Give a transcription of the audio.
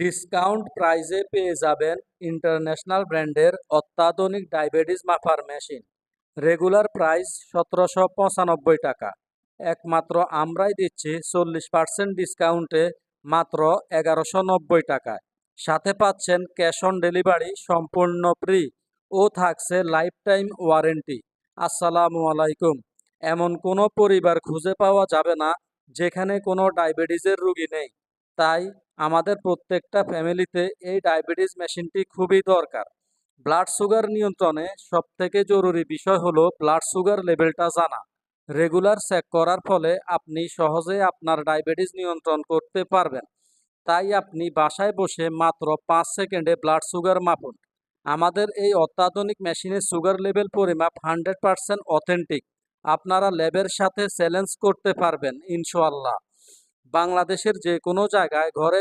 Discount প্রাইজে পেয়ে যাবেন ইন্টারন্যাশনাল ব্র্যান্ডের অত্যাধুনিক ডায়াবেটিস মাপার মেশিন। রেগুলার প্রাইস ১৭৯৫ টাকা। একমাত্র আমরাই দিচ্ছি 40% ডিসকাউন্টে মাত্র ১১৯০ টাকায়। সাথে পাচ্ছেন ক্যাশ অন ডেলিভারি সম্পূর্ণ ফ্রি ও থাকছে লাইফ টাইম ওয়ারেন্টি। আসসালামু আলাইকুম। এমন কোনো পরিবার খুঁজে পাওয়া যাবে না যেখানে কোনো ডায়াবেটিসের রোগী নেই। তাই আমাদের প্রত্যেকটা ফ্যামিলিতে এই ডায়াবেটিস মেশিনটি খুবই দরকার। ব্লাড সুগার নিয়ন্ত্রণে সবথেকে জরুরি বিষয় হলো ব্লাড সুগার লেভেলটা জানা। রেগুলার চেক করার ফলে আপনি সহজে আপনার ডায়াবেটিস নিয়ন্ত্রণ করতে পারবেন। তাই আপনি বাসায় বসে মাত্র 5 সেকেন্ডে ব্লাড সুগার মাপুন। আমাদের এই অত্যাধুনিক মেশিনের সুগার লেভেল পরিমাপ 100% অথেন্টিক। আপনারা ল্যাবের সাথে চ্যালেঞ্জ করতে পারবেন ইনশাআল্লাহ। বাংলাদেশের যে কোনো জায়গায় ঘরে